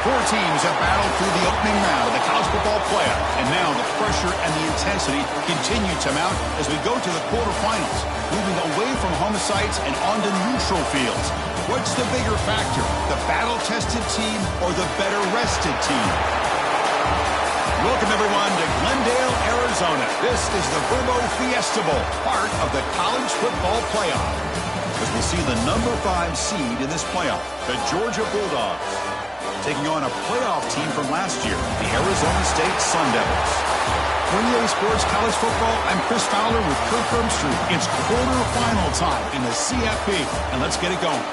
Four teams have battled through the opening round of the college football playoff, and now the pressure and the intensity continue to mount as we go to the quarterfinals, moving away from home sites and onto neutral fields. What's the bigger factor, the battle-tested team or the better-rested team? Welcome, everyone, to Glendale, Arizona. This is the Vrbo Fiesta Bowl, part of the college football playoff. As we see the number 5 seed in this playoff, the Georgia Bulldogs, taking on a playoff team from last year, the Arizona State Sun Devils. For EA Sports College Football, I'm Chris Fowler with Kirk Herbstreit. It's quarterfinal time in the CFP, and let's get it going.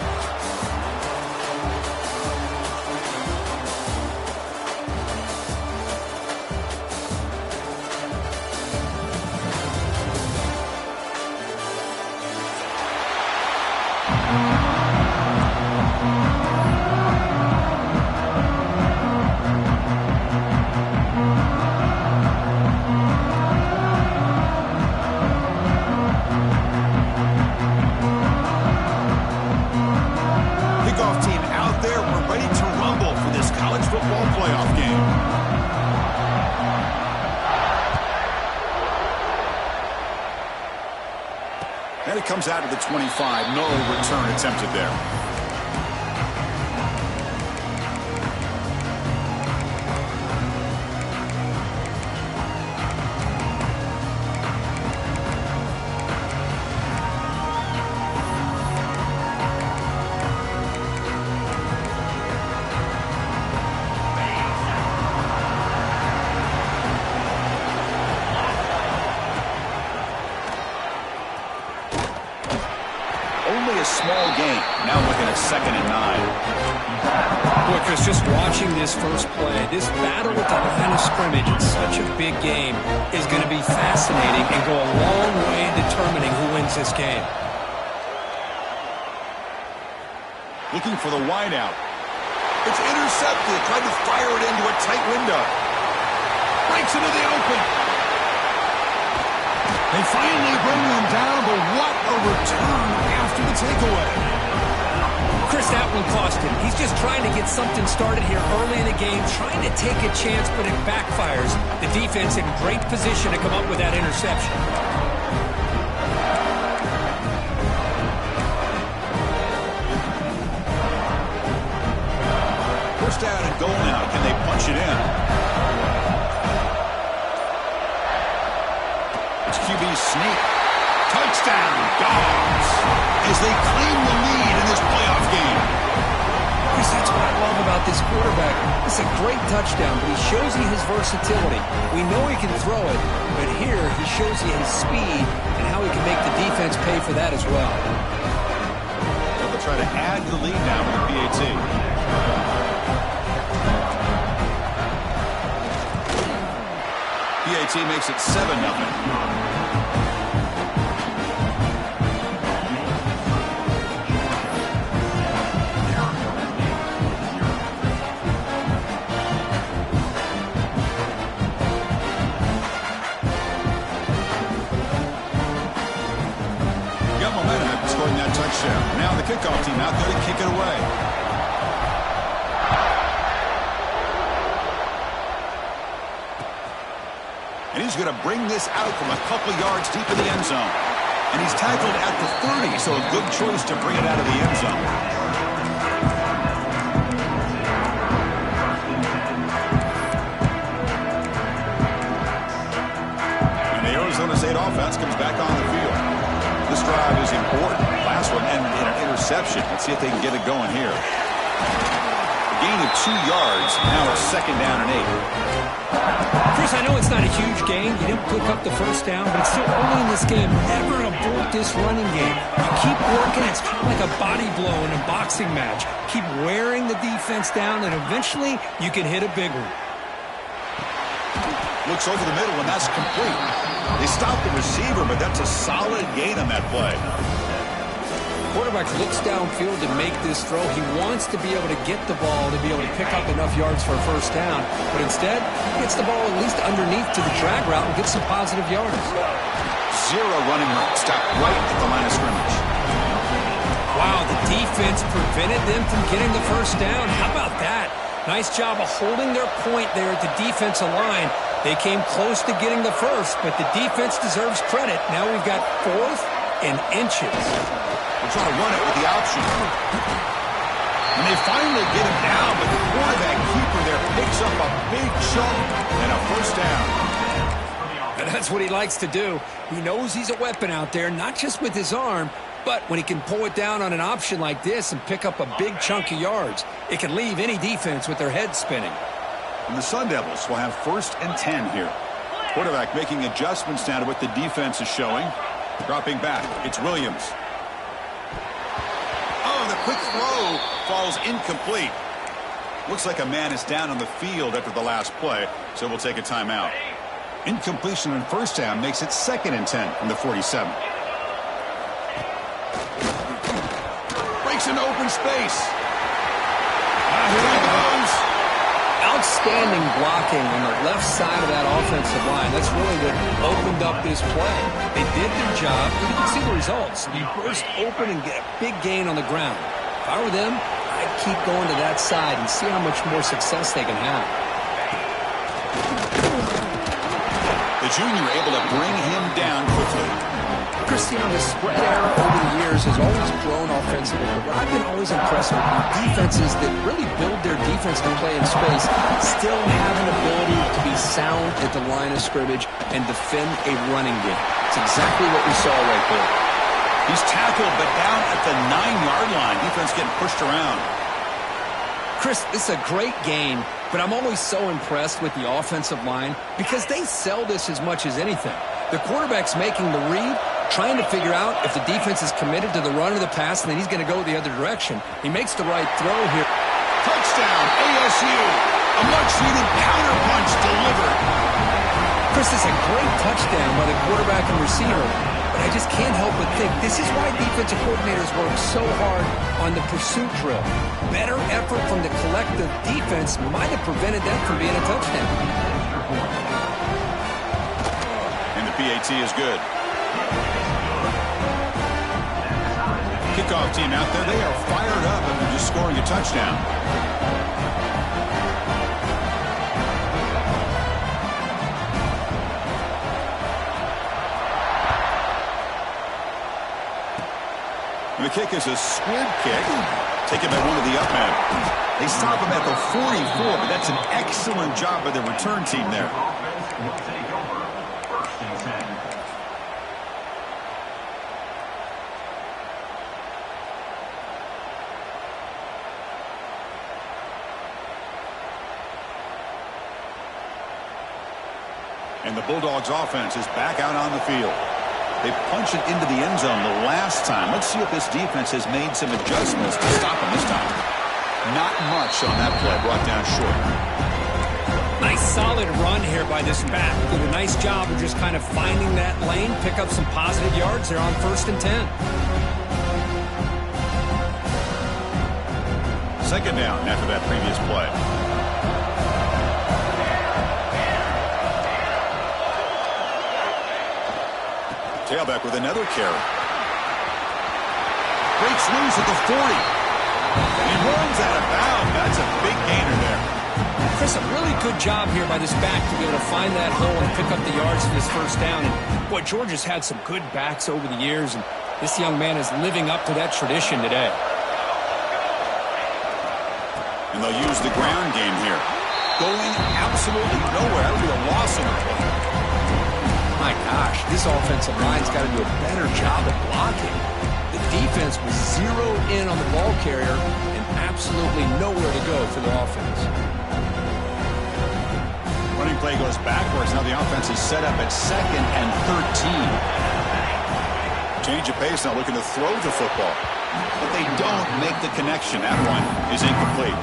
And it comes out of the 25. No return attempted there. A small game. Now looking at 2nd and 9. Boy, Chris, just watching this first play, this battle at the line of scrimmage in such a big game is going to be fascinating and go a long way in determining who wins this game. Looking for the wideout. It's intercepted. Tried to fire it into a tight window. Breaks into the open. They finally bring them down, but what a return after the takeaway. Chris, that one cost him. He's just trying to get something started here early in the game, trying to take a chance, but it backfires. The defense in great position to come up with that interception. First down and goal now. Can they punch it in? QB sneak. Touchdown, Dogs, as they claim the lead in this playoff game. Chris, that's what I love about this quarterback. It's a great touchdown, but he shows you his versatility. We know he can throw it, but here he shows you his speed and how he can make the defense pay for that as well. They'll try to add to the lead now with the PAT. PAT makes it 7-0. Now the kickoff team out there to kick it away. And he's going to bring this out from a couple yards deep in the end zone. And he's tackled at the 30, so a good choice to bring it out of the end zone. And the Arizona State offense comes back on the field. This drive is important. Last one ended in an interception. Let's see if they can get it going here. A gain of 2 yards. Now it's 2nd down and 8. Chris, I know it's not a huge gain. You didn't pick up the first down, but it's still early in this game. Never abort this running game. You keep working. It's kind of like a body blow in a boxing match. Keep wearing the defense down, and eventually you can hit a big one. Looks over the middle, and that's complete. They stopped the receiver, but that's a solid gain on that play. Quarterback looks downfield to make this throw. He wants to be able to get the ball to be able to pick up enough yards for a first down, but instead, he gets the ball at least underneath to the drag route and gets some positive yards. 0 running route. Stopped right at the line of scrimmage. Wow, the defense prevented them from getting the first down. How about that? Nice job of holding their point there at the defensive line. They came close to getting the first, but the defense deserves credit. Now we've got 4th and inches. We're trying to run it with the option. And they finally get him down, but the quarterback keeper there picks up a big chunk and a first down. And that's what he likes to do. He knows he's a weapon out there, not just with his arm, but when he can pull it down on an option like this and pick up a big chunk of yards, it can leave any defense with their head spinning. And the Sun Devils will have 1st and 10 here. Quarterback making adjustments now to what the defense is showing. Dropping back, it's Williams. Oh, the quick throw falls incomplete. Looks like a man is down on the field after the last play, so we'll take a timeout. Incompletion on first down makes it 2nd and 10 from the 47. Breaks into open space. Here he goes. Outstanding blocking on the left side of that offensive line. That's really what opened up this play. They did their job. You can see the results. You burst open and get a big gain on the ground. If I were them, I'd keep going to that side and see how much more success they can have. The junior able to bring him down quickly. Christian, the spread era over the years has always grown offensively, but I've been always impressed with defenses that really build their defense to play in space, still have an ability to be sound at the line of scrimmage and defend a running game. It's exactly what we saw right there. He's tackled, but down at the 9-yard line. Defense getting pushed around. Chris, this is a great game, but I'm always so impressed with the offensive line because they sell this as much as anything. The quarterback's making the read, trying to figure out if the defense is committed to the run or the pass, and then he's going to go the other direction. He makes the right throw here. Touchdown, ASU. A much-needed counterpunch delivered. Chris, it's a great touchdown by the quarterback and receiver, but I just can't help but think this is why defensive coordinators work so hard on the pursuit drill. Better effort from the collective defense might have prevented that from being a touchdown. And the PAT is good. Kickoff team out there, they are fired up after just scoring a touchdown. And the kick is a squib kick, taken by one of the up men. They stop him at the 44, but that's an excellent job by the return team there. And the Bulldogs offense is back out on the field. They punched it into the end zone the last time. Let's see if this defense has made some adjustments to stop them this time. Not much on that play, brought down short. Nice solid run here by this back. Did a nice job of just kind of finding that lane, pick up some positive yards. They're on 1st and 10. 2nd down after that previous play. Tailback with another carry. Breaks loose at the 40. He runs out of bounds. That's a big gainer there. Chris, a really good job here by this back to be able to find that hole and pick up the yards for this first down. And boy, Georgia's had some good backs over the years, and this young man is living up to that tradition today. And they'll use the ground game here. Going absolutely nowhere. That would be a loss on the play. My gosh, this offensive line's got to do a better job of blocking. The defense was zeroed in on the ball carrier and absolutely nowhere to go for the offense. Running play goes backwards. Now the offense is set up at 2nd and 13. Change of pace now, looking to throw the football. But they don't make the connection. That one is incomplete.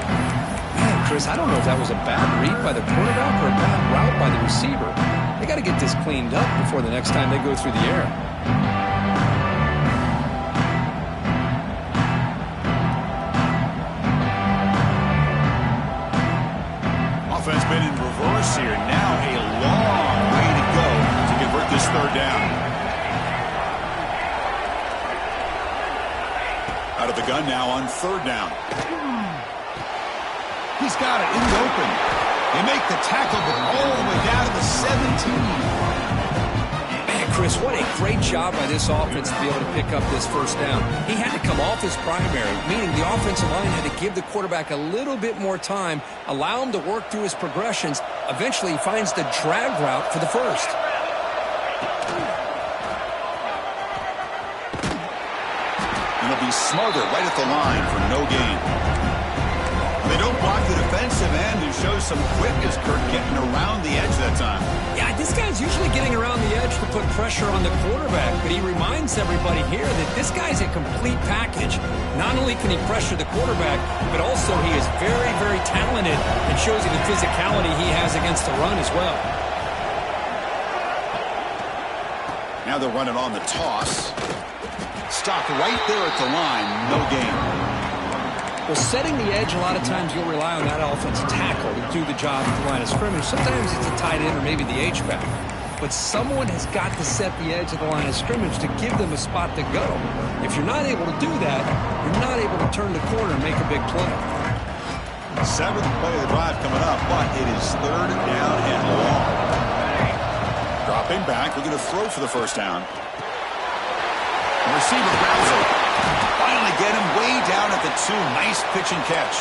Man, Chris, I don't know if that was a bad read by the quarterback or a bad route by the receiver. They got to get this cleaned up before the next time they go through the air. Offense been in reverse here. Now a long way to go to convert this 3rd down. Out of the gun now on 3rd down. He's got it in the open. They make the tackle, but all the way down to the 17. Chris, what a great job by this offense to be able to pick up this first down. He had to come off his primary, meaning the offensive line had to give the quarterback a little bit more time, allow him to work through his progressions. Eventually, he finds the drag route for the first. And he'll be smothered right at the line for no gain. They don't block the defensive end, who shows some quickness, Kirk, getting around the edge that time. Yeah, this guy's usually getting around the edge to put pressure on the quarterback, but he reminds everybody here that this guy's a complete package. Not only can he pressure the quarterback, but also he is very, very talented and shows you the physicality he has against the run as well. Now they're running on the toss. Stopped right there at the line, no gain. Well, setting the edge, a lot of times you'll rely on that offensive tackle to do the job at the line of scrimmage. Sometimes it's a tight end or maybe the H-back. But someone has got to set the edge of the line of scrimmage to give them a spot to go. If you're not able to do that, you're not able to turn the corner and make a big play. Seventh play of the drive coming up, but it is third down and long. Dropping back, we're going to throw for the first down. The receiver grabs it. Finally get him way down at the 2. Nice pitch and catch.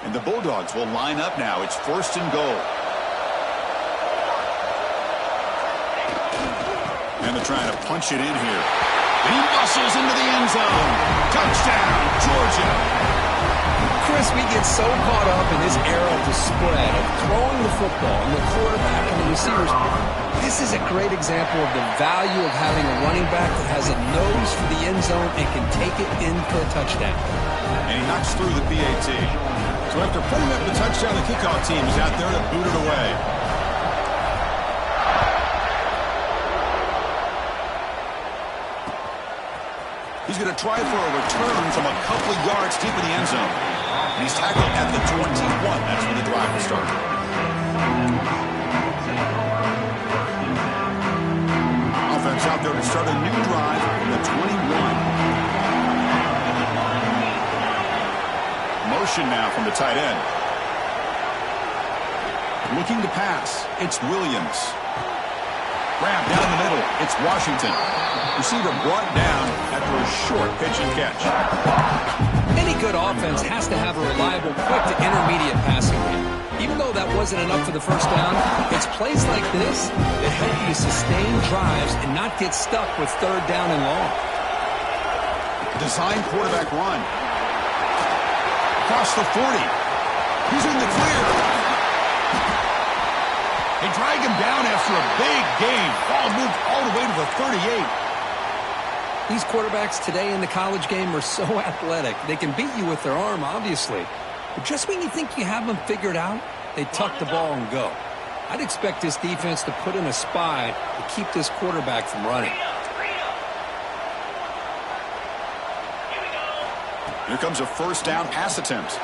And the Bulldogs will line up now. It's first and goal. And they're trying to punch it in here. He muscles into the end zone. Touchdown, Georgia. Chris, we get so caught up in this era of the spread, of throwing the football, and the quarterback and the receivers. This is a great example of the value of having a running back that has a nose for the end zone and can take it in for a touchdown. And he knocks through the PAT. So after putting up the touchdown, the kickoff team is out there to boot it away. He's going to try for a return from a couple of yards deep in the end zone. And he's tackled at the 21. That's where the drive will start. Offense out there to start a new drive from the 21. Motion now from the tight end. Looking to pass. It's Williams. Grab down the middle. It's Washington. Receiver brought down after a short pitch and catch. Any good offense has to have a reliable, quick to intermediate passing game. Even though that wasn't enough for the first down, it's plays like this that help you sustain drives and not get stuck with third down and long. Design quarterback run. Across the 40. He's in the clear. They drag him down after a big gain. Ball moved all the way to the 38. These quarterbacks today in the college game are so athletic. They can beat you with their arm, obviously. But just when you think you have them figured out, they tuck the ball and go. I'd expect this defense to put in a spy to keep this quarterback from running. Here comes a first down pass attempt. Oh,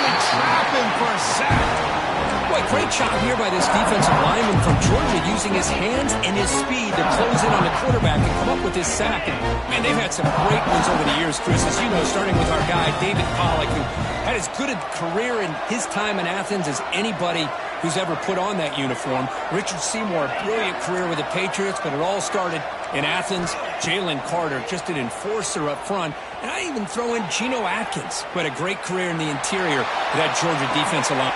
they trap him for a sack. Boy, great job here by this defensive lineman from Georgia using his hands and his speed to close in on the quarterback and come up with his sack. And, man, they've had some great ones over the years, Chris, as you know, starting with our guy, David Pollack, who had as good a career in his time in Athens as anybody who's ever put on that uniform. Richard Seymour, brilliant career with the Patriots, but it all started in Athens. Jalen Carter, just an enforcer up front. And I even throw in Geno Atkins, who had a great career in the interior of that Georgia defensive line.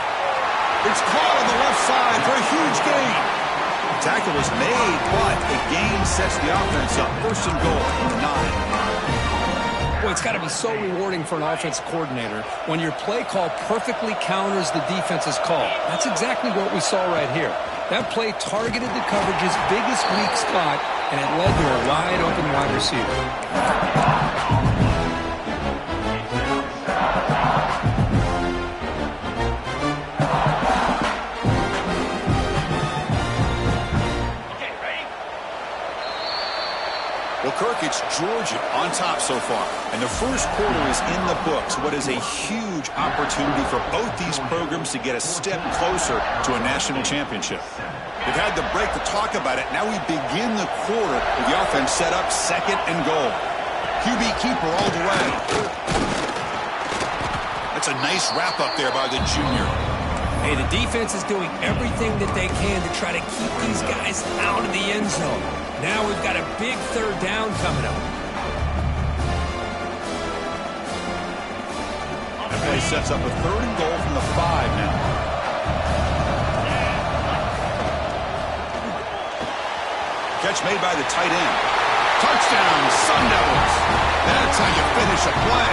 It's caught on the left side for a huge gain. The tackle was made, but a gain sets the offense up. First and goal from the 9. Boy, it's got to be so rewarding for an offensive coordinator when your play call perfectly counters the defense's call. That's exactly what we saw right here. That play targeted the coverage's biggest weak spot, and it led to a wide-open wide receiver. Well, Kirk, it's Georgia on top so far. And the first quarter is in the books. What is a huge opportunity for both these programs to get a step closer to a national championship. They've had the break to talk about it. Now we begin the quarter with the offense set up 2nd and goal. QB keeper all the way. That's a nice wrap up there by the junior. Hey, the defense is doing everything that they can to try to keep these guys out of the end zone. Now we've got a big 3rd down coming up. That play sets up a 3rd and goal from the 5 now. Catch made by the tight end. Touchdown, Sun Devils. That's how you finish a play.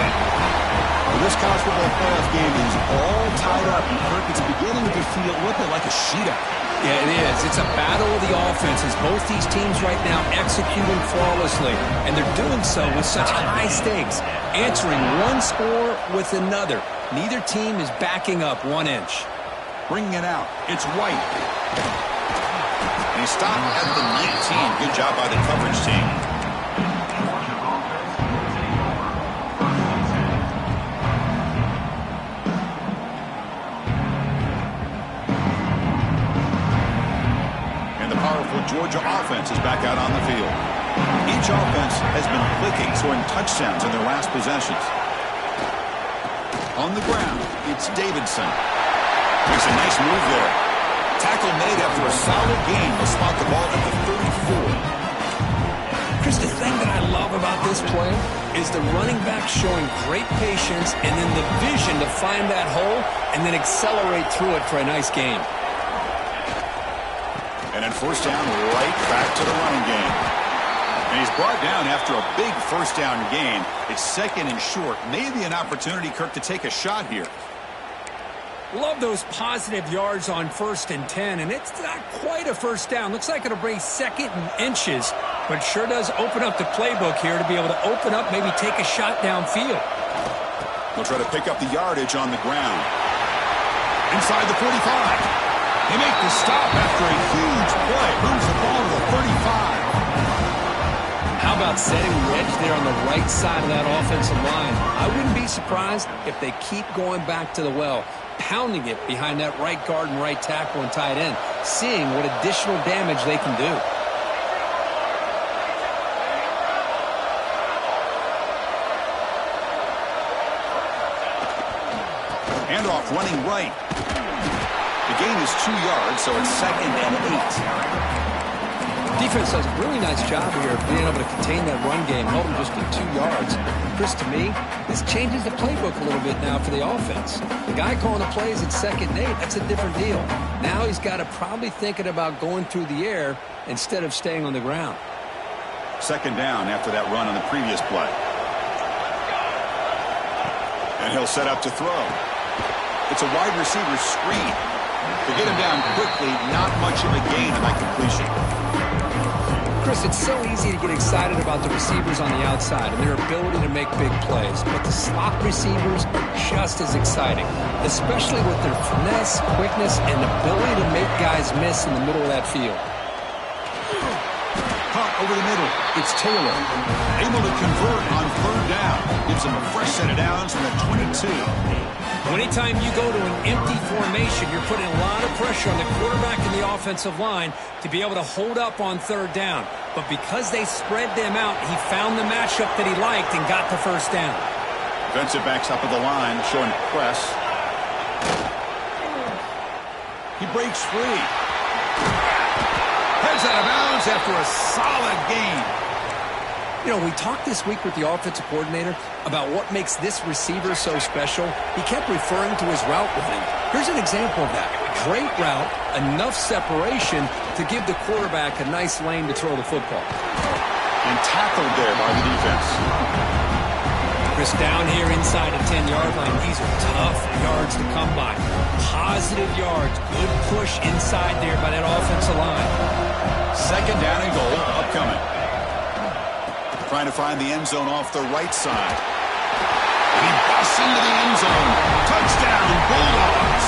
Well, this college football playoff game is all tied up. And Kirk, it's beginning to feel a little bit like a shootout. Yeah, it is. It's a battle of the offenses. Both these teams right now executing flawlessly, and they're doing so with such high stakes, answering one score with another. Neither team is backing up 1 inch. Bringing it out. It's White. And he stopped at the 19. Good job by the coverage team. Georgia offense is back out on the field. Each offense has been clicking, scoring touchdowns in their last possessions. On the ground, it's Davidson. Makes a nice move there. Tackle made after a solid gain. Will spot the ball at the 34. Chris, the thing that I love about this play is the running back showing great patience and then the vision to find that hole and then accelerate through it for a nice gain. And then 1st down, right back to the running game. And he's brought down after a big 1st down gain. It's 2nd and short. Maybe an opportunity, Kirk, to take a shot here. Love those positive yards on 1st and 10, and it's not quite a 1st down. Looks like it'll bring 2nd and inches, but sure does open up the playbook here to be able to open up, maybe take a shot downfield. They'll try to pick up the yardage on the ground. Inside the 45. They make the stop after a huge play. Moves the ball to the 35. How about setting the edge there on the right side of that offensive line? I wouldn't be surprised if they keep going back to the well, pounding it behind that right guard and right tackle and tight end, seeing what additional damage they can do. Handoff running right. The gain is 2 yards, so it's 2nd and 8. Defense does a really nice job here of being able to contain that run game, held them just to 2 yards. Chris, to me, this changes the playbook a little bit now for the offense. The guy calling the plays at 2nd and 8, that's a different deal. Now he's got to probably thinking about going through the air instead of staying on the ground. 2nd down after that run on the previous play. And he'll set up to throw. It's a wide receiver screen. To get him down quickly, not much of a gain on that completion. Chris, it's so easy to get excited about the receivers on the outside and their ability to make big plays, but the slot receivers are just as exciting, especially with their finesse, quickness, and ability to make guys miss in the middle of that field. Caught over the middle. It's Taylor. Able to convert on 3rd down. Gives him a fresh set of downs from the 22. Anytime you go to an empty formation, you're putting a lot of pressure on the quarterback and the offensive line to be able to hold up on 3rd down. But because they spread them out, he found the matchup that he liked and got the 1st down. Defensive backs up at the line, showing press. He breaks free. Heads out of bounds after a solid gain. You know, we talked this week with the offensive coordinator about what makes this receiver so special. He kept referring to his route running. Here's an example of that. Great route, enough separation to give the quarterback a nice lane to throw the football. And tackled there by the defense. Chris, down here inside the 10-yard line, these are tough yards to come by. Positive yards, good push inside there by that offensive line. 2nd down and goal, upcoming. Trying to find the end zone off the right side. And he busts into the end zone. Touchdown, Bulldogs.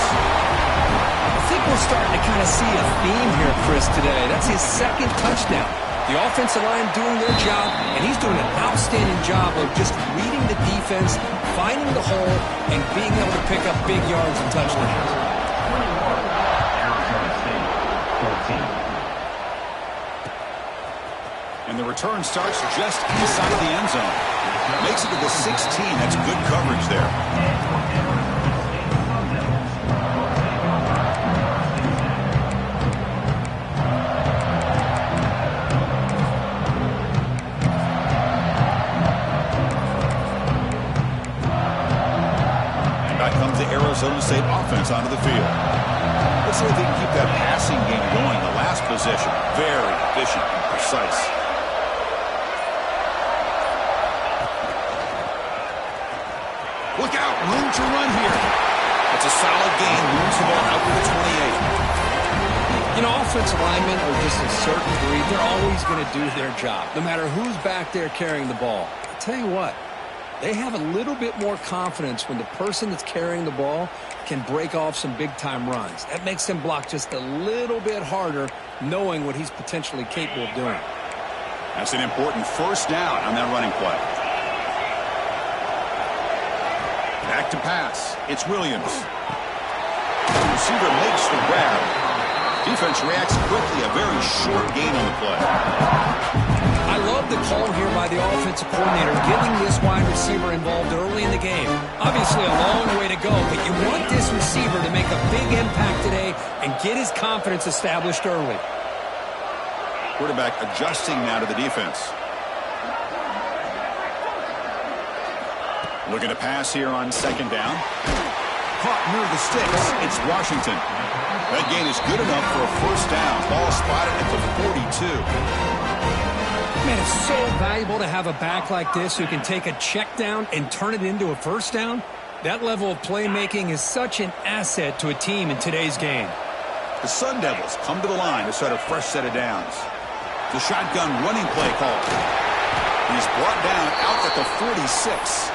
I think we're starting to kind of see a theme here, Chris, today. That's his 2nd touchdown. The offensive line doing their job, and he's doing an outstanding job of just reading the defense, finding the hole, and being able to pick up big yards and touchdowns. And the return starts just inside the end zone. Makes it to the 16. That's good coverage there. And back comes the Arizona State offense onto the field. Let's see if they can keep that passing game going. The last possession, very efficient and precise. Look out, room to run here. It's a solid gain, moves the ball out to the 28. You know, offensive linemen are just a certain breed. They're always going to do their job, no matter who's back there carrying the ball. I'll tell you what, they have a little bit more confidence when the person that's carrying the ball can break off some big-time runs. That makes them block just a little bit harder, knowing what he's potentially capable of doing. That's an important first down on that running play. Back to pass. It's Williams. The receiver makes the grab. Defense reacts quickly. A very short gain on the play. I love the call here by the offensive coordinator, getting this wide receiver involved early in the game. Obviously a long way to go, but you want this receiver to make a big impact today and get his confidence established early. Quarterback adjusting now to the defense. Looking to pass here on second down. Caught near the sticks. It's Washington. That gain is good enough for a first down. Ball spotted at the 42. Man, it's so valuable to have a back like this who can take a check down and turn it into a first down. That level of playmaking is such an asset to a team in today's game. The Sun Devils come to the line to start a fresh set of downs. The shotgun running play call. He's brought down out at the 46.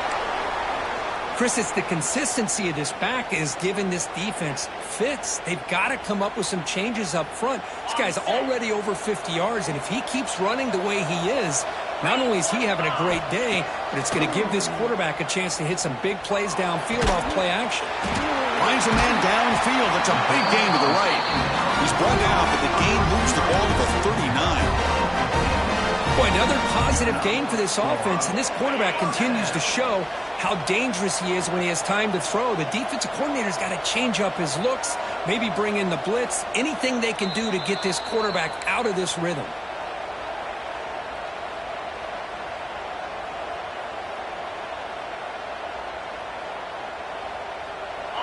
Chris, it's the consistency of this back is giving this defense fits. They've got to come up with some changes up front. This guy's already over 50 yards, and if he keeps running the way he is, not only is he having a great day, but it's going to give this quarterback a chance to hit some big plays downfield off play action. Finds a man downfield. That's a big gain to the right. He's brought down, but the gain moves the ball to the 39. Boy, another positive gain for this offense, and this quarterback continues to show how dangerous he is when he has time to throw. The defensive coordinator's got to change up his looks, maybe bring in the blitz, anything they can do to get this quarterback out of this rhythm.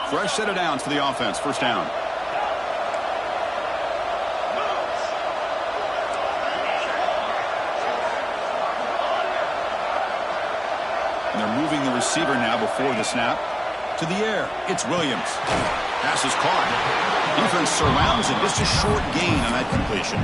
Fresh set of downs for the offense. First down. And they're moving the receiver now before the snap. To the air. It's Williams. Pass is caught. Defense surrounds it. Just a short gain on that completion.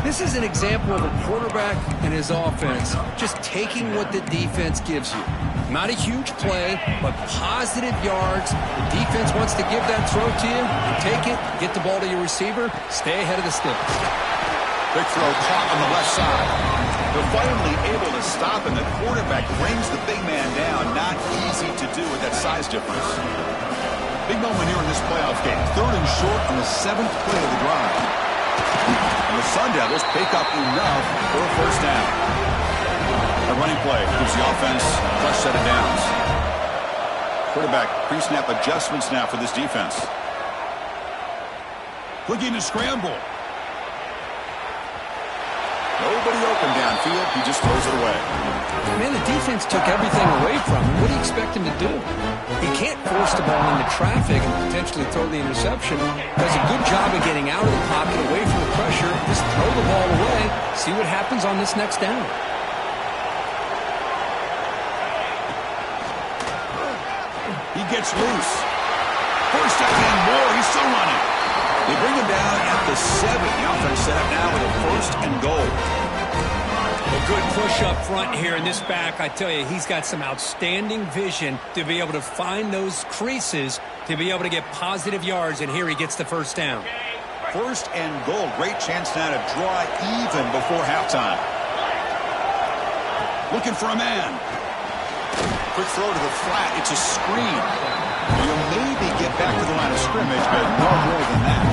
This is an example of a quarterback and his offense just taking what the defense gives you. Not a huge play, but positive yards. The defense wants to give that throw to you. You take it, get the ball to your receiver, stay ahead of the sticks. Big throw caught on the left side. They're finally able to stop, and the quarterback brings the big man down. Not easy to do with that size difference. Big moment here in this playoff game. Third and short on the 7th play of the drive. And the Sun Devils pick up enough for a first down. A running play gives the offense a fresh set of downs. Quarterback pre-snap adjustments now for this defense. Looking to scramble. Nobody open downfield. He just throws it away. Man, the defense took everything away from him. What do you expect him to do? He can't force the ball into traffic and potentially throw the interception. Does a good job of getting out of the pocket, away from the pressure. Just throw the ball away. See what happens on this next down. He gets loose. First down and more. He's still running. They bring him down at the 7. The offense set up now with a first and goal. A good push up front here in this back. I tell you, he's got some outstanding vision to be able to find those creases, to be able to get positive yards, and here he gets the first down. First and goal. Great chance now to draw even before halftime. Looking for a man. Quick throw to the flat. It's a screen. You'll maybe get back to the line of scrimmage, but no more than that.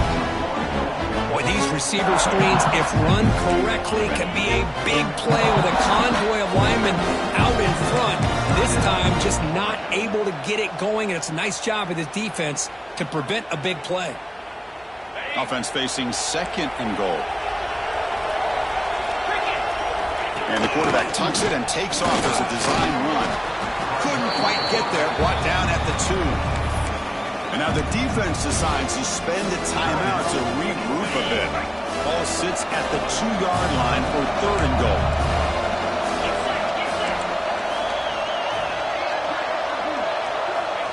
Boy, And these receiver screens, if run correctly, can be a big play with a convoy of linemen out in front. This time, just not able to get it going, and it's a nice job of the defense to prevent a big play. Offense facing 2nd and goal. And the quarterback tucks it and takes off as a design run. Couldn't quite get there, brought down at the 2. And now the defense decides to spend a timeout to regroup a bit. Ball sits at the 2-yard line for 3rd and goal.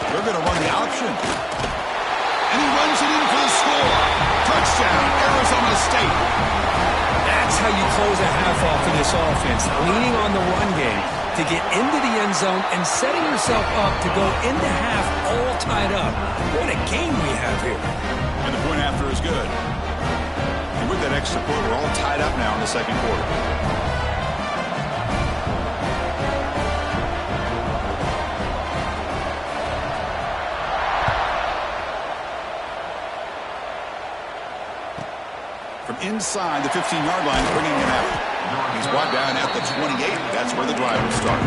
They're going to run the option. And he runs it in for the score. Touchdown, Arizona State. That's how you close a half off in this offense, leaning on the run game to get into the end zone and setting yourself up to go into half all tied up. What a game we have here. And the point after is good. And with that extra point, we're all tied up now in the 2nd quarter. Inside the 15-yard line, bringing him out. He's brought down at the 28. That's where the drive will start.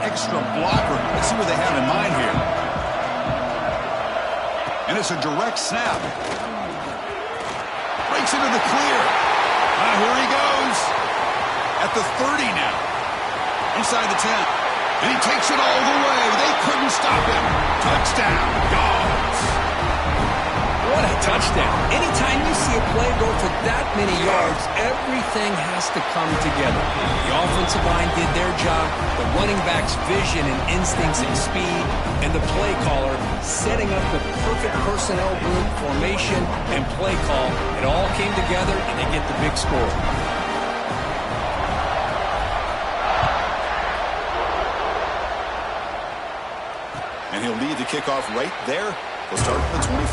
Extra blocker. Let's see what they have in mind here. And it's a direct snap. Breaks into the clear. Here he goes. At the 30 now. Inside the 10. And he takes it all the way. They couldn't stop him. Touchdown. Dogs. What a touchdown. Anytime you see a play go for that many yards, everything has to come together. The offensive line did their job, the running back's vision and instincts and speed, and the play caller setting up the perfect personnel group, formation, and play call. It all came together, and they get the big score. And he'll lead the kickoff right there. We'll start at the 25.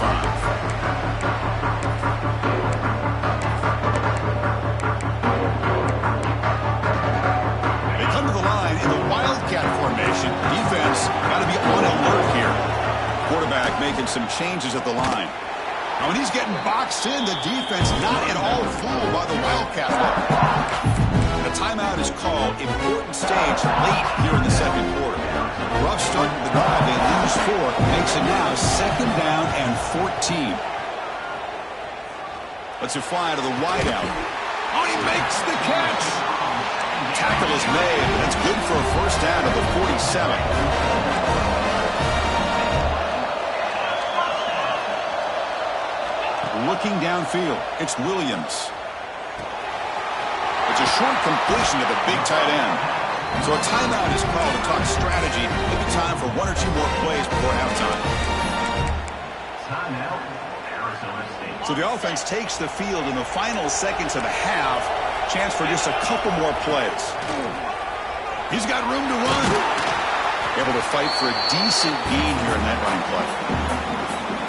They come to the line in the Wildcat formation. Defense got to be on alert here. Quarterback making some changes at the line. Now when he's getting boxed in, the defense not at all fooled by the Wildcat look. The timeout is called. Important stage late here in the 2nd quarter. Rough start to the drive. They lose 4. Makes it now 2nd down and 14. Lets it fly to the wideout. Oh, he makes the catch. Tackle is made. That's good for a 1st down to the 47. Looking downfield. It's Williams. It's a short completion to the big tight end. So a timeout is called to talk strategy. Maybe time for 1 or 2 more plays before halftime. So the offense takes the field in the final seconds of the half. Chance for just a couple more plays. He's got room to run. Able to fight for a decent gain here in that running play.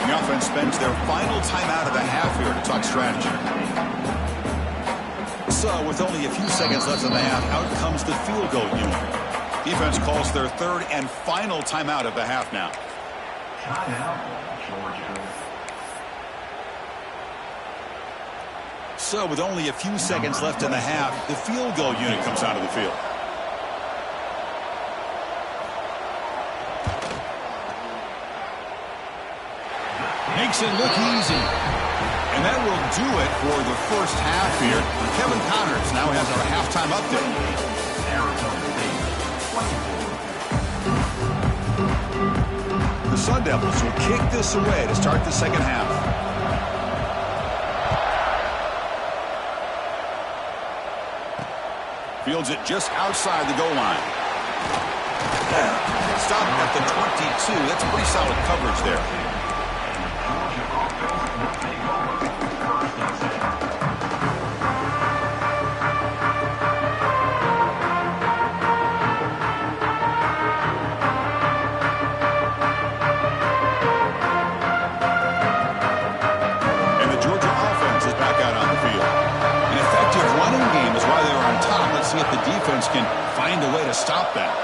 And the offense spends their final timeout of the half here to talk strategy. So, with only a few seconds left in the half, out comes the field goal unit. Defense calls their 3rd and final timeout of the half now. So, with only a few seconds left in the half, the field goal unit comes out of the field. Makes it look easy. And that will do it for the 1st half here. Kevin Connors now has our halftime update. The Sun Devils will kick this away to start the 2nd half. Fields it just outside the goal line. Stopped at the 22. That's pretty solid coverage there. can find a way to stop that.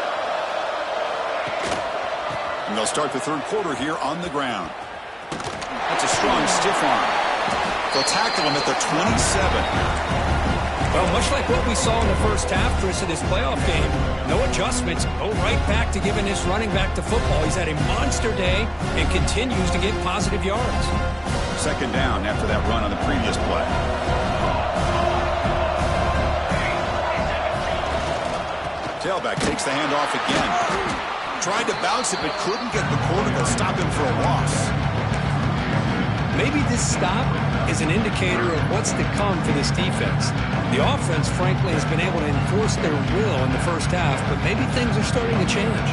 And they'll start the third quarter here on the ground. That's a strong stiff arm. They'll tackle him at the 27. Well, much like what we saw in the first half, Chris, of this playoff game, no adjustments. Go right back to giving this running back to football. He's had a monster day and continues to get positive yards. Second down after that run on the previous play. Tailback takes the handoff again. Tried to bounce it, but couldn't get the quarter to stop him for a loss. Maybe this stop is an indicator of what's to come for this defense. The offense, frankly, has been able to enforce their will in the first half, but maybe things are starting to change.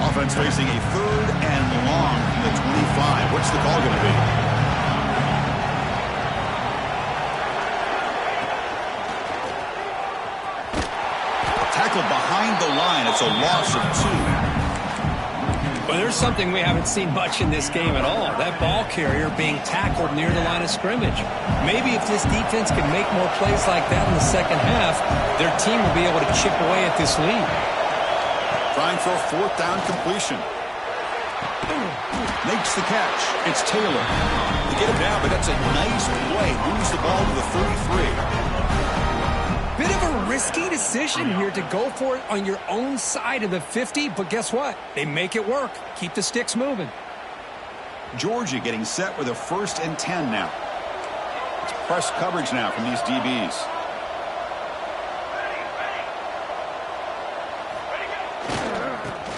Offense facing a third and long from the 25. What's the call going to be? Tackled behind the line. It's a loss of 2. Well, there's something we haven't seen much in this game at all. That ball carrier being tackled near the line of scrimmage. Maybe if this defense can make more plays like that in the second half, their team will be able to chip away at this lead. Trying for a fourth down completion. Makes the catch. It's Taylor. They get him down, but that's a nice play. Moves the ball to the 33. Bit of a risky decision here to go for it on your own side of the 50, but guess what? They make it work. Keep the sticks moving. Georgia getting set with a 1st and 10 now. It's press coverage now from these DBs.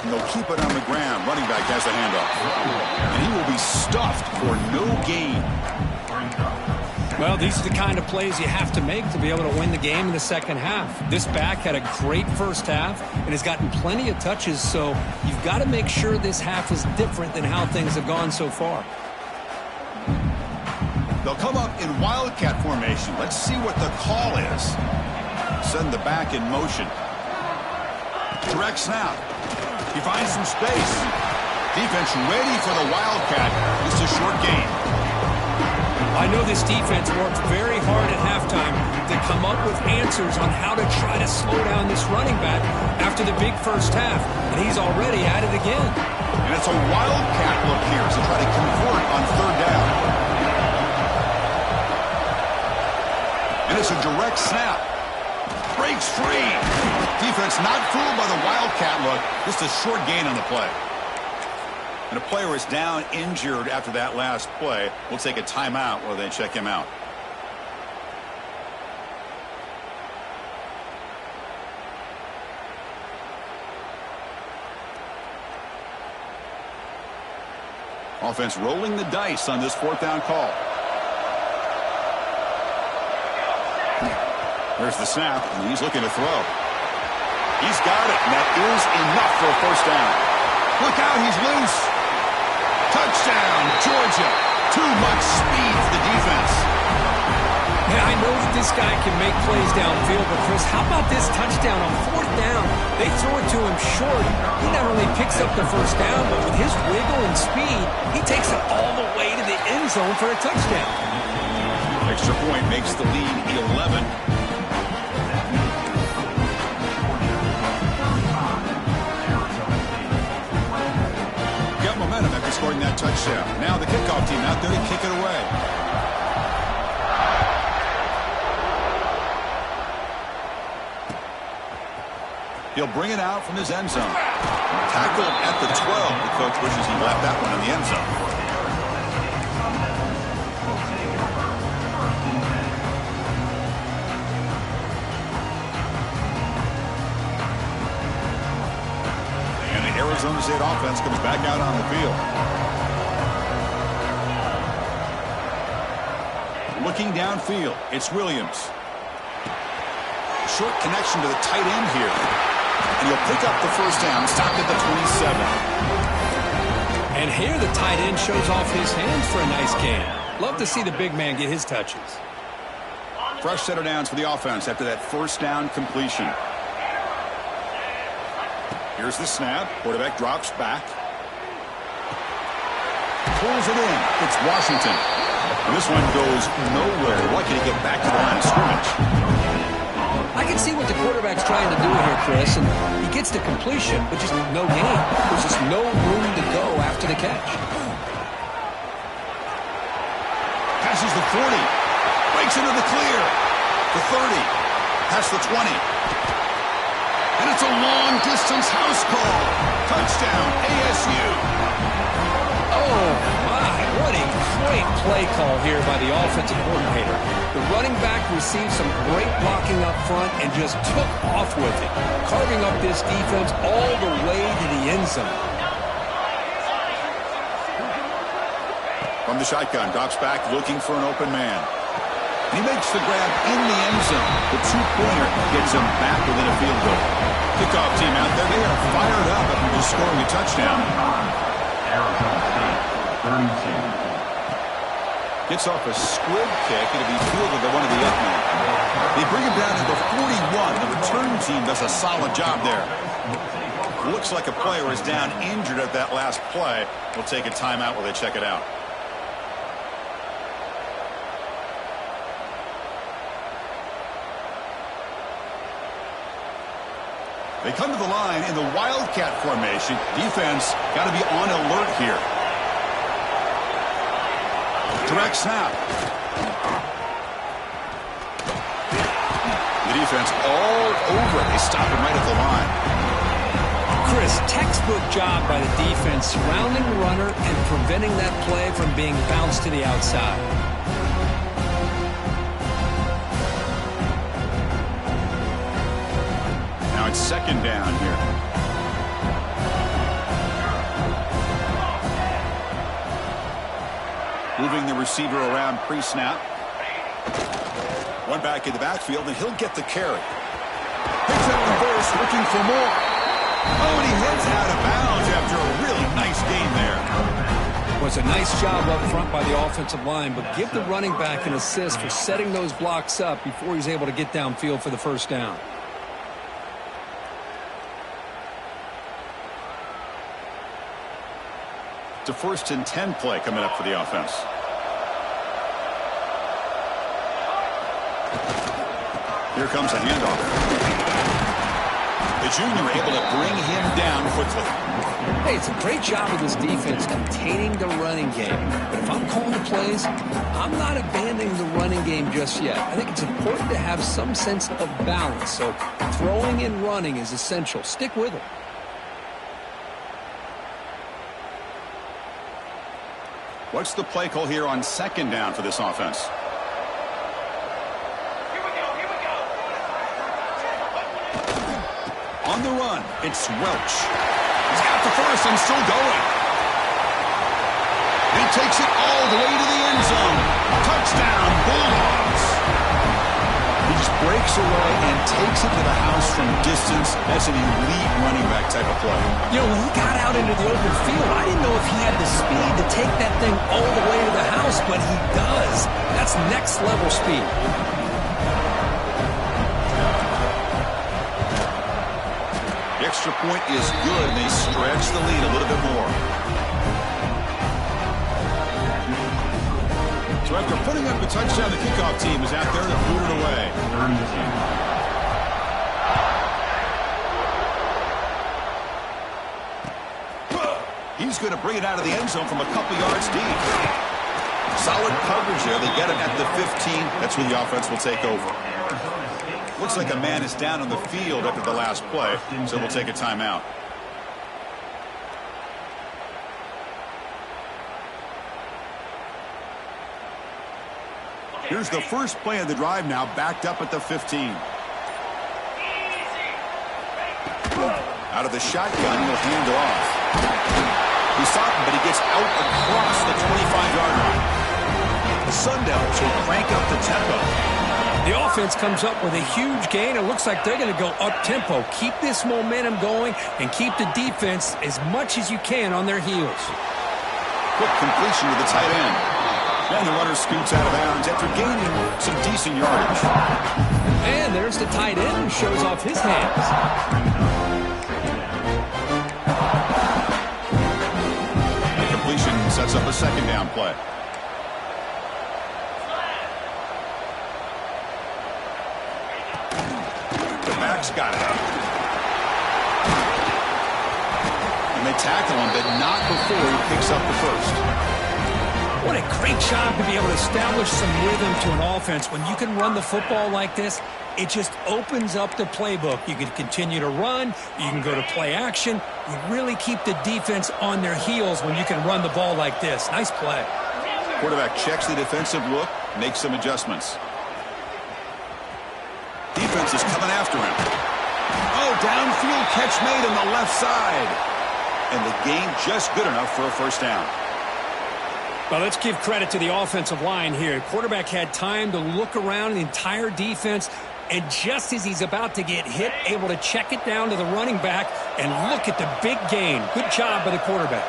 And they'll keep it on the ground. Running back has the handoff. And he will be stuffed for no gain. Well, these are the kind of plays you have to make to be able to win the game in the second half. This back had a great first half and has gotten plenty of touches, so you've got to make sure this half is different than how things have gone so far. They'll come up in wildcat formation. Let's see what the call is. Send the back in motion. Direct snap. He finds some space. Defense ready for the wildcat. Just a short gain. I know this defense worked very hard at halftime to come up with answers on how to try to slow down this running back after the big first half, and he's already at it again. And it's a wildcat look here to try to convert on third down. And it's a direct snap. Breaks free. Defense not fooled by the wildcat look. Just a short gain on the play. And a player is down injured after that last play. We'll take a timeout while they check him out. Offense rolling the dice on this 4th down call. There's the snap, and he's looking to throw. He's got it, and that is enough for a 1st down. Look out, he's loose. Touchdown, Georgia. Too much speed for the defense. Yeah, I know that this guy can make plays downfield, but Chris, how about this touchdown on 4th down? They throw it to him short. He not only picks up the 1st down, but with his wiggle and speed, he takes it all the way to the end zone for a touchdown. Extra point makes the lead 11. Momentum after scoring that touchdown. Now the kickoff team out there to kick it away. He'll bring it out from his end zone. Tackled at the 12. The coach wishes he left that one in the end zone. Arizona State offense comes back out on the field. Looking downfield, it's Williams. Short connection to the tight end here. And he'll pick up the 1st down, stopped at the 27. And here the tight end shows off his hands for a nice gain. Love to see the big man get his touches. Fresh set of downs for the offense after that 1st down completion. Here's the snap. Quarterback drops back. Pulls it in. It's Washington. This one goes nowhere. Lucky to get back to the line of scrimmage. I can see what the quarterback's trying to do here, Chris, and he gets the completion, but just no gain. There's just no room to go after the catch. Passes the 40. Breaks into the clear. The 30. Past the 20. And it's a long-distance house call. Touchdown, ASU. Oh, my. What a great play call here by the offensive coordinator. The running back received some great blocking up front and just took off with it, carving up this defense all the way to the end zone. From the shotgun, drops back looking for an open man. He makes the grab in the end zone. The two-pointer gets him back within a field goal. Kickoff team out there, they are fired up after just scoring a touchdown. Arizona State, 32. Gets off a squib kick. It'll be fielded by one of the up men. They bring him down to the 41. The return team does a solid job there. Looks like a player is down injured at that last play. We'll take a timeout while they check it out. They come to the line in the Wildcat formation. Defense got to be on alert here. Direct snap. The defense all over it. They stop him right at the line. Chris, textbook job by the defense surrounding the runner and preventing that play from being bounced to the outside. Now it's second down here. Moving the receiver around pre-snap. One back in the backfield, and he'll get the carry. Picks up reverse, looking for more. Oh, and he heads out of bounds after a really nice game there. It was a nice job up front by the offensive line, but give the running back an assist for setting those blocks up before he's able to get downfield for the first down. It's a 1st and 10 play coming up for the offense. Here comes a handoff. The junior able to bring him down quickly. Hey, it's a great job of this defense containing the running game. But if I'm calling the plays, I'm not abandoning the running game just yet. I think it's important to have some sense of balance. So throwing and running is essential. Stick with it. What's the play call here on second down for this offense? Here we go. On the run, it's Welch. He's got the first and still going. And he takes it all the way to the end zone. Touchdown, Bulldogs. He just breaks away and takes it to the house from distance. That's an elite running back type of play. You know, when he got out into the open field, I didn't know if he had the speed to take that thing all the way to the house, but he does. That's next level speed. The extra point is good, and they stretch the lead a little bit more. So after putting up a touchdown, the kickoff team is out there to boot it away. 32. He's going to bring it out of the end zone from a couple yards deep. Solid coverage there. They get him at the 15. That's where the offense will take over. Looks like a man is down on the field after the last play, so we'll take a timeout. Here's the first play of the drive now, backed up at the 15. Out of the shotgun, he'll hand it off. He stopped him, but he gets out across the 25-yard line. The Sun Devils will crank up the tempo. The offense comes up with a huge gain. It looks like they're going to go up-tempo. Keep this momentum going and keep the defense as much as you can on their heels. Quick completion to the tight end. And the runner scoots out of bounds after gaining some decent yardage. And there's the tight end who shows off his hands. The completion sets up a second down play. the back's got it. And they tackle him, but not before he picks up the first. What a great job to be able to establish some rhythm to an offense. When you can run the football like this, it just opens up the playbook. You can continue to run. You can go to play action. You really keep the defense on their heels when you can run the ball like this. Nice play. Quarterback checks the defensive look, makes some adjustments. Defense is coming after him. Oh, downfield catch made on the left side. And the gain just good enough for a first down. Well, let's give credit to the offensive line here. Quarterback had time to look around the entire defense, and just as he's about to get hit, able to check it down to the running back, and look at the big gain. Good job by the quarterback.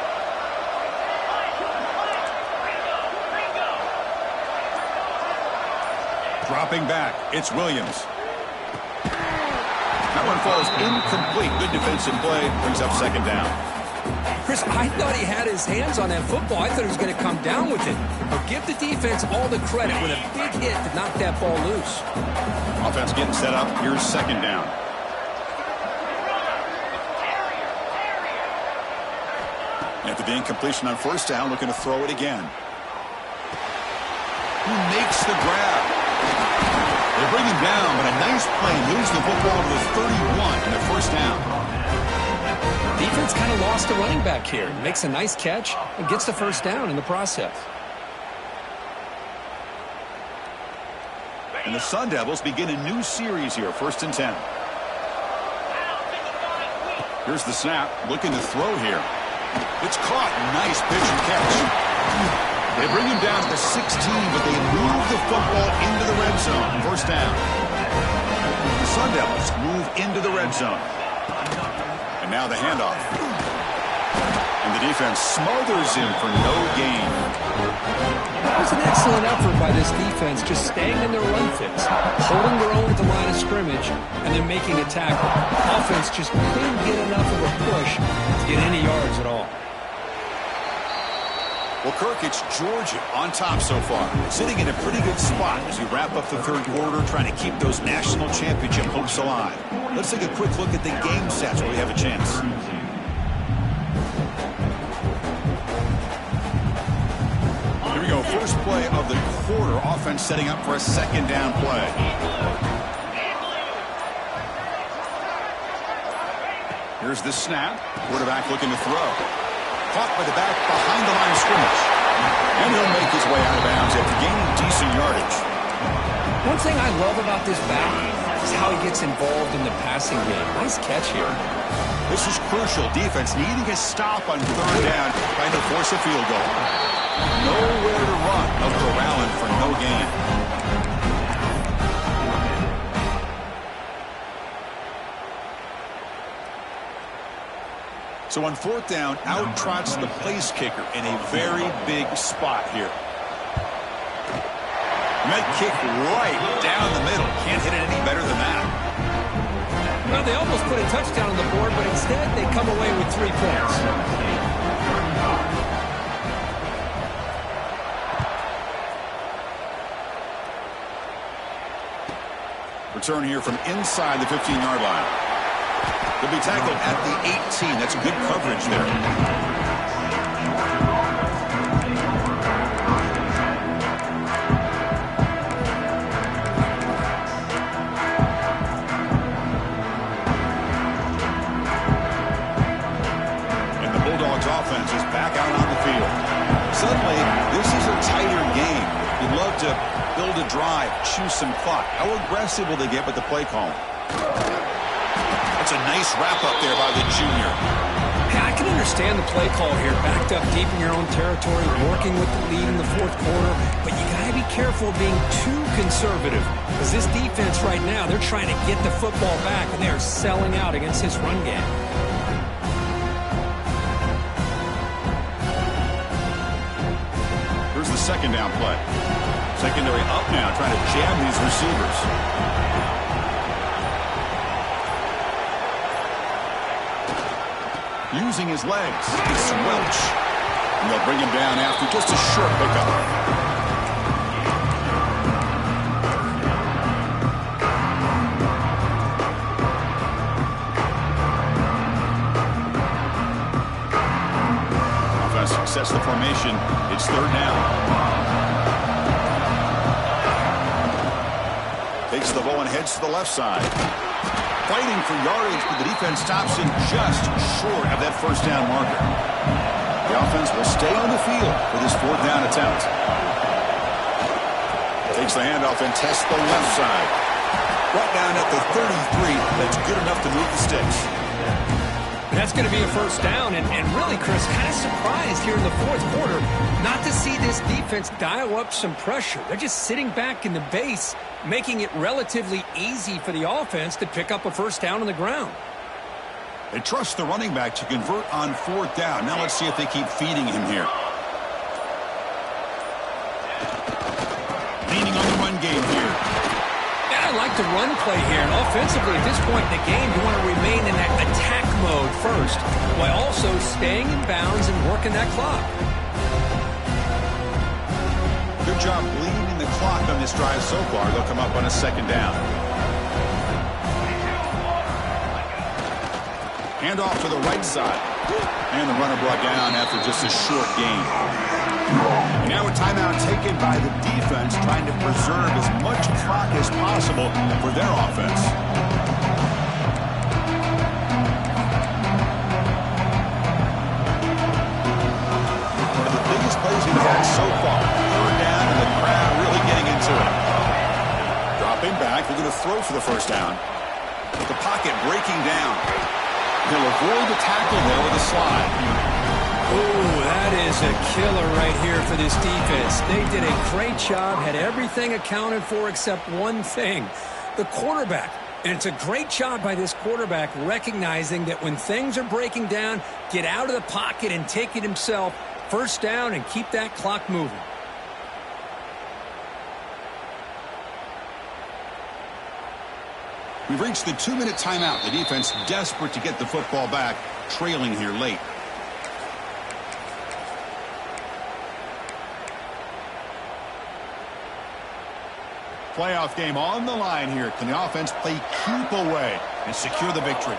Dropping back, it's Williams. That one falls incomplete. Good defensive play, brings up second down. Chris, I thought he had his hands on that football. I thought he was going to come down with it. But give the defense all the credit with a big hit to knock that ball loose. Offense getting set up. Here's second down. After the incompletion on first down, looking to throw it again. He makes the grab. They bring him down, but a nice play moves the football to the 31 in the first down. Defense kind of lost a running back here. Makes a nice catch and gets the first down in the process. And the Sun Devils begin a new series here, 1st and 10. Here's the snap, looking to throw here. It's caught. Nice pitch and catch. They bring him down to the 16, but they move the football into the red zone. First down. The Sun Devils move into the red zone. And now the handoff. And the defense smothers him for no gain. That was an excellent effort by this defense, just staying in their run fits, holding their own at the line of scrimmage, and then making a tackle. Offense just couldn't get enough of a push to get any yards at all. Well, Kirk, it's Georgia on top so far, sitting in a pretty good spot as we wrap up the third quarter, trying to keep those national championship hopes alive. Let's take a quick look at the game sets where we have a chance. Here we go, first play of the quarter. Offense setting up for a second down play. Here's the snap. Quarterback looking to throw. Caught by the back behind the line of scrimmage. And he'll make his way out of bounds after gaining decent yardage. One thing I love about this back is how he gets involved in the passing game. Nice catch here. This is crucial. Defense needing a stop on third down, trying to force a field goal. Nowhere to run. They'll corral him for no gain. So on fourth down, out trots the place kicker in a very big spot here. And that kick right down the middle. Can't hit it any better than that. Well, they almost put a touchdown on the board, but instead they come away with 3 points. Return here from inside the 15-yard line. They'll be tackled at the 18. That's good coverage there. And the Bulldogs offense is back out on the field. Suddenly, this is a tighter game. You'd love to build a drive, choose some clock. How aggressive will they get with the play call? That's a nice wrap-up there by the junior. Hey, I can understand the play call here, backed up deep in your own territory, working with the lead in the fourth quarter, but you got to be careful of being too conservative, because this defense right now, they're trying to get the football back, and they are selling out against this run game. Here's the second down play. Secondary up now, trying to jam these receivers. Using his legs, it's Welch. And they'll bring him down after just a short pickup. possession. It's third down. Takes the ball and heads to the left side. Fighting for yardage, but the defense stops him just short of that first down marker. The offense will stay on the field for this fourth down attempt. Takes the handoff and tests the left side. Brought down at the 33. That's good enough to move the sticks. That's going to be a first down, and really, Chris, kind of surprised here in the fourth quarter not to see this defense dial up some pressure. They're just sitting back in the base, making it relatively easy for the offense to pick up a first down on the ground. They trust the running back to convert on fourth down. Now let's see if they keep feeding him here. Leaning on the run game here. I like the run play here. And offensively, at this point in the game, you want to remain in that attack mode first, while also staying in bounds and working that clock. Good job bleeding the clock on this drive so far. They'll come up on a second down. Hand off to the right side. And the runner brought down after just a short gain. And now a timeout taken by the defense, trying to preserve as much clock as possible for their offense. One of the biggest plays we've had so far. Third down and the crowd really getting into it. Dropping back, they're going to throw for the first down. The pocket breaking down. He'll avoid the tackle there with a slide. Oh, that is a killer right here for this defense. They did a great job, had everything accounted for except one thing, the quarterback. And it's a great job by this quarterback recognizing that when things are breaking down, get out of the pocket and take it himself, first down, and keep that clock moving. We've reached the 2-minute timeout. The defense desperate to get the football back, trailing here late. Playoff game on the line here. Can the offense play keep away and secure the victory?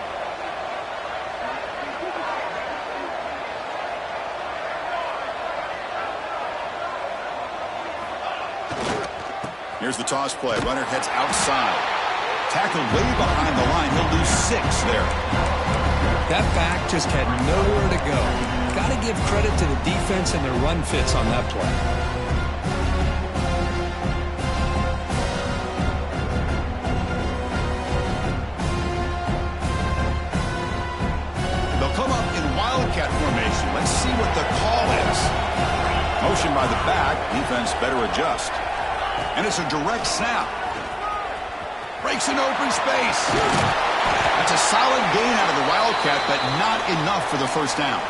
Here's the toss play. Runner heads outside. Tackled way behind the line. He'll lose 6 there. That back just had nowhere to go. Got to give credit to the defense and their run fits on that play. Wildcat formation. Let's see what the call is. Motion by the back. Defense better adjust. And it's a direct snap. Breaks an open space. That's a solid gain out of the Wildcat, but not enough for the first down.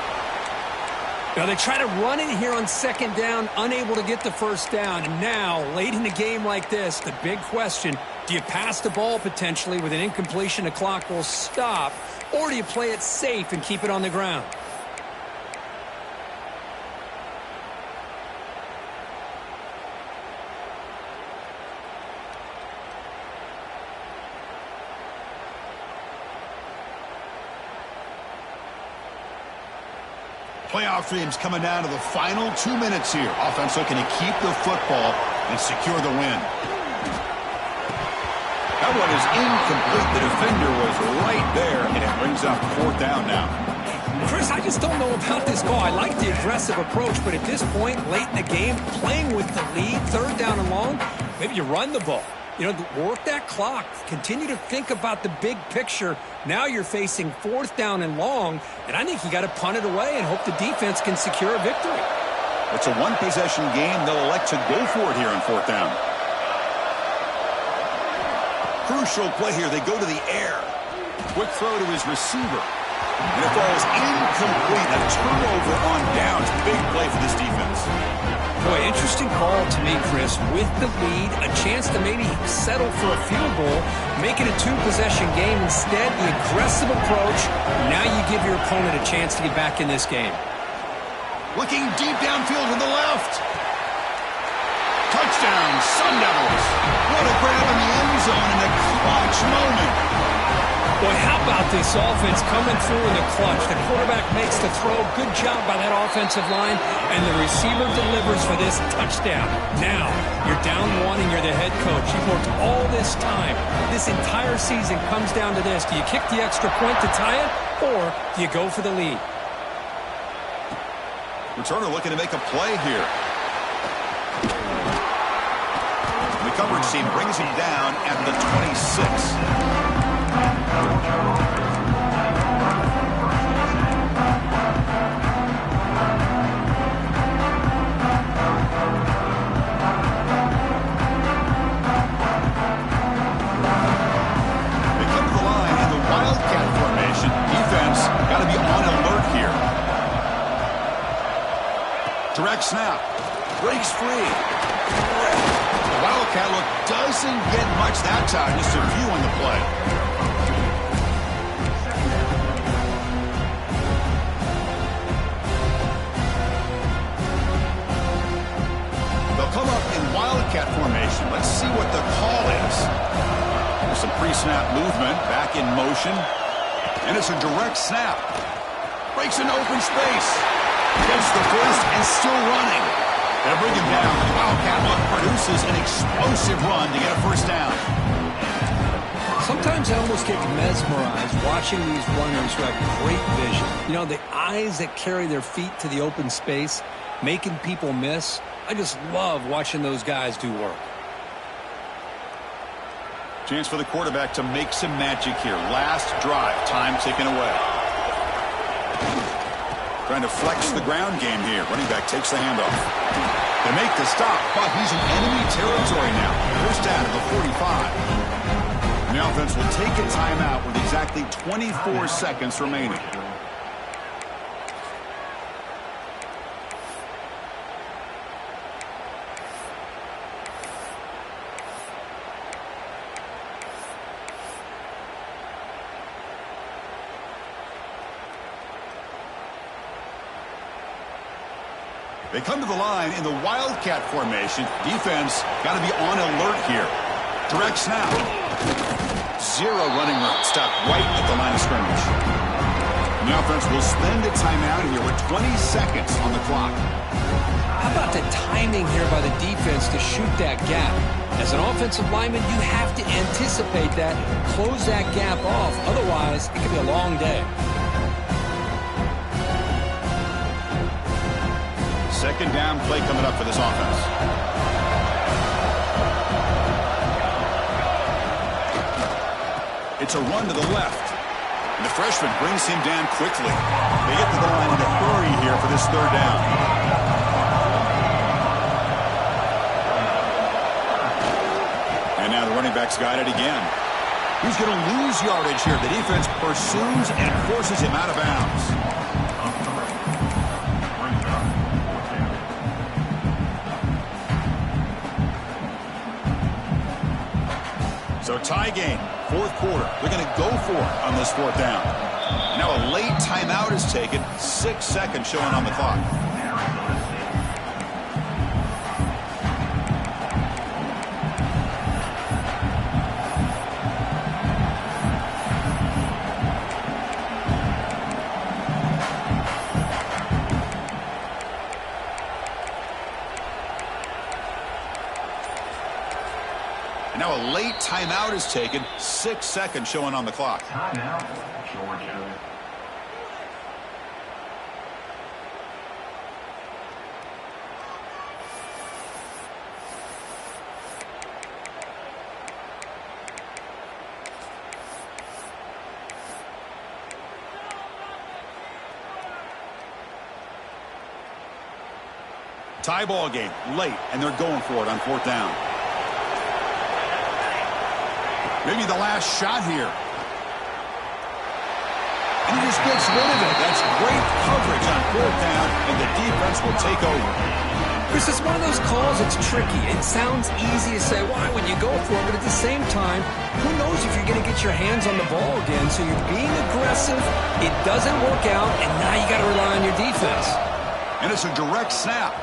Now they try to run it here on second down, unable to get the first down. And now, late in a game like this, the big question, do you pass the ball potentially with an incompletion? The clock will stop. Or do you play it safe and keep it on the ground? Playoff dreams coming down to the final 2 minutes here. Offense looking to keep the football and secure the win. That one is incomplete. The defender was right there, and it brings up fourth down now. Chris, I just don't know about this call. I like the aggressive approach, but at this point, late in the game, playing with the lead, third down and long, maybe you run the ball. You know, work that clock. Continue to think about the big picture. Now you're facing fourth down and long, and I think you got to punt it away and hope the defense can secure a victory. It's a one-possession game. They'll elect to go for it here on fourth down. Crucial play here. They go to the air. Quick throw to his receiver. And it falls incomplete. A turnover on downs. Big play for this defense. Boy, interesting call to me, Chris. With the lead, a chance to maybe settle for a field goal, make it a two-possession game. Instead, the aggressive approach. Now you give your opponent a chance to get back in this game. Looking deep downfield to the left. Touchdown, Sun Devils. What a grab in the end zone in a clutch moment. Boy, how about this offense coming through in the clutch? The quarterback makes the throw. Good job by that offensive line. And the receiver delivers for this touchdown. Now, you're down one and you're the head coach. You've worked all this time. This entire season comes down to this. Do you kick the extra point to tie it, or do you go for the lead? Returner looking to make a play here. The coverage team brings him down at the 26. Direct snap. Breaks free. The Wildcat look doesn't get much that time. Just a few on the play. They'll come up in Wildcat formation. Let's see what the call is. There's some pre-snap movement. Back in motion. And it's a direct snap. Breaks an open space. Gets the first and still running. They'll bring him down. The Wildcat look produces an explosive run to get a first down. Sometimes I almost get mesmerized watching these runners who have great vision. You know, the eyes that carry their feet to the open space, making people miss. I just love watching those guys do work. Chance for the quarterback to make some magic here. Last drive. Time ticking away. Trying to flex the ground game here. Running back takes the handoff. They make the stop, but he's in enemy territory now. First down at the 45. And the offense will take a timeout with exactly 24 seconds remaining. They come to the line in the Wildcat formation. Defense got to be on alert here. Direct snap. Zero running room. Stopped right at the line of scrimmage. And the offense will spend a timeout here with 20 seconds on the clock. How about the timing here by the defense to shoot that gap? As an offensive lineman, you have to anticipate that, close that gap off. Otherwise, it could be a long day. Second down play coming up for this offense. It's a run to the left. And the freshman brings him down quickly. They get to the line in a hurry here for this third down. And now the running back's got it again. He's going to lose yardage here. The defense pursues and forces him out of bounds. So tie game, fourth quarter. They're going to go for it on this fourth down. Now a late timeout is taken. 6 seconds showing on the clock. Now a late timeout is taken. 6 seconds showing on the clock. Timeout, Georgia. Tie ball game, late, and they're going for it on fourth down. Maybe the last shot here. And he just gets rid of it. That's great coverage on fourth down, and the defense will take over. Chris, it's one of those calls that's tricky. It sounds easy to say, why would you go for it? But at the same time, who knows if you're going to get your hands on the ball again. So you're being aggressive. It doesn't work out, and now you got to rely on your defense. And it's a direct snap.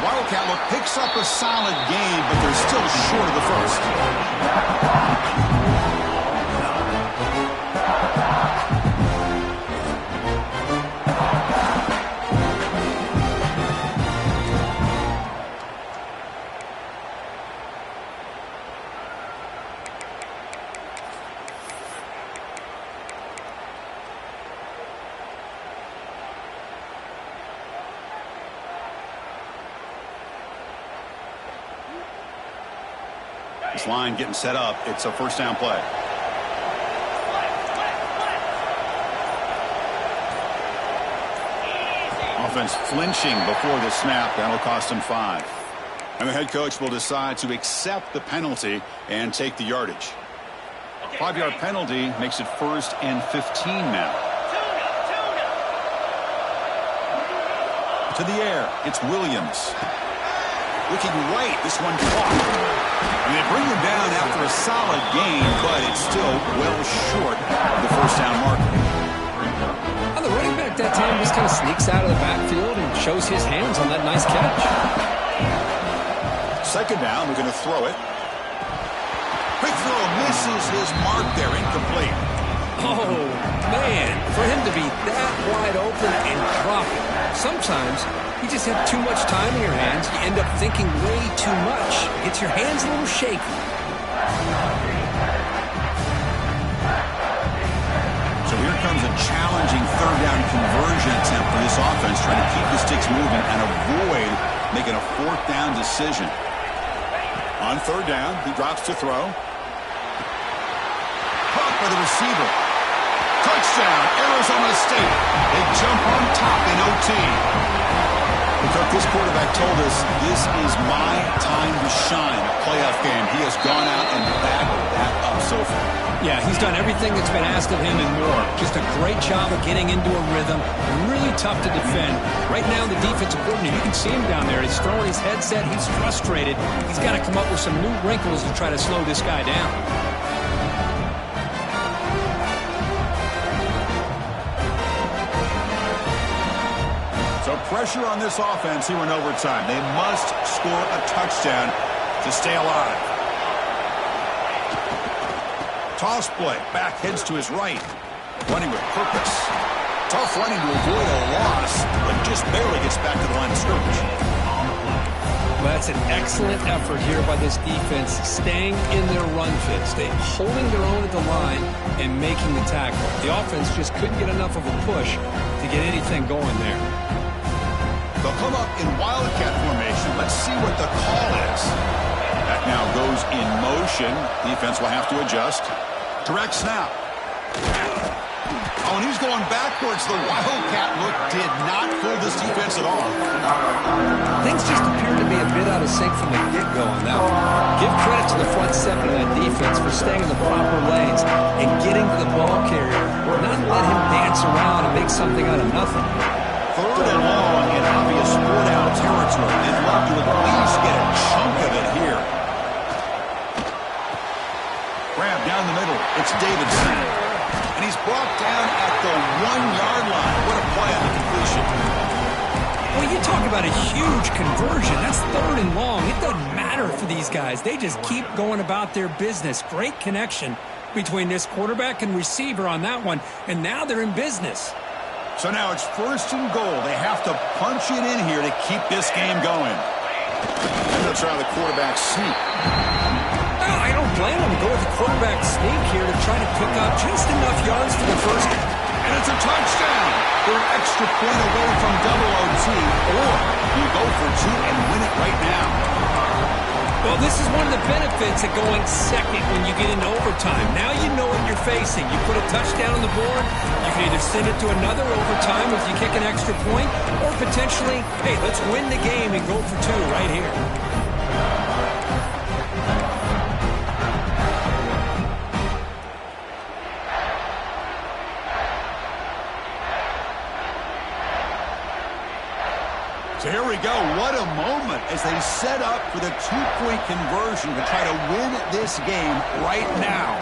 Wildcat look picks up a solid gain, but they're still short of the first. This line getting set up. It's a first down play. Offense flinching before the snap. That'll cost him 5. And the head coach will decide to accept the penalty and take the yardage. 5-yard penalty makes it 1st and 15 now. To the air, it's Williams. Looking right, this one caught. And they bring him down after a solid gain, but it's still well short of the first down marker. Well, the running back that time just kind of sneaks out of the backfield and shows his hands on that nice catch. 2nd down, we're going to throw it. Quick throw, misses his mark there, incomplete. Oh, man, for him to be that wide open and drop it. Sometimes you just have too much time in your hands. You end up thinking way too much. Gets your hands a little shaky. So here comes a challenging 3rd down conversion attempt for this offense, trying to keep the sticks moving and avoid making a 4th down decision. On 3rd down, he drops to throw. Caught by the receiver. Touchdown, Arizona State. They jump on top in OT. Cook, this quarterback told us this is my time to shine. A playoff game. He has gone out and backed that up so far. Yeah, he's done everything that's been asked of him and more. Just a great job of getting into a rhythm. Really tough to defend. Right now, the defensive coordinator, you can see him down there. He's throwing his headset. He's frustrated. He's got to come up with some new wrinkles to try to slow this guy down. So pressure on this offense here in overtime. They must score a touchdown to stay alive. Toss play. Back heads to his right. Running with purpose. Tough running to avoid a loss, but just barely gets back to the line of scrimmage. Well, that's an excellent effort here by this defense, staying in their run fit, holding their own at the line and making the tackle. The offense just couldn't get enough of a push to get anything going there. They'll come up in wildcat formation. Let's see what the call is. That now goes in motion. Defense will have to adjust. Direct snap. Oh, and he's going backwards. The wildcat look did not fool this defense at all. Things just appeared to be a bit out of sync from the get-go on that one. Give credit to the front seven of that defense for staying in the proper lanes and getting to the ball carrier, not let him dance around and make something out of nothing. 3rd and long in obvious 4-down territory. They'd love to at least get a chunk of it here. Grab down the middle. It's Davidson. And he's brought down at the 1-yard line. What a play on the completion. Well, you talk about a huge conversion. That's 3rd and long. It doesn't matter for these guys. They just keep going about their business. Great connection between this quarterback and receiver on that one. And now they're in business. So now it's 1st and goal. They have to punch it in here to keep this game going. And they'll try the quarterback sneak. Well, I don't blame them to go with the quarterback sneak here to try to pick up just enough yards for the first. And it's a touchdown. They're an extra point away from double OT. Or you go for 2 and win it right now. Well, this is one of the benefits of going second when you get into overtime. Now you know what you're facing. You put a touchdown on the board, you can either send it to another overtime if you kick an extra point, or potentially, hey, let's win the game and go for 2 right here. So here we go. What a moment as they set up for the 2-point conversion to try to win this game right now.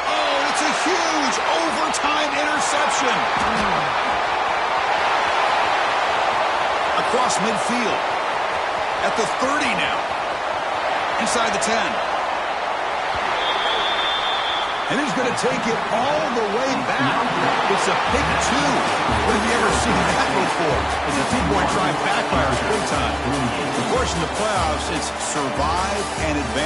Oh, it's a huge overtime interception. Across midfield. At the 30 now. Inside the 10. And he's going to take it all the way back. It's a pick 2. When have you ever seen that before? As a 2-point try backfires big time. Of course, in the playoffs, it's survive and advance.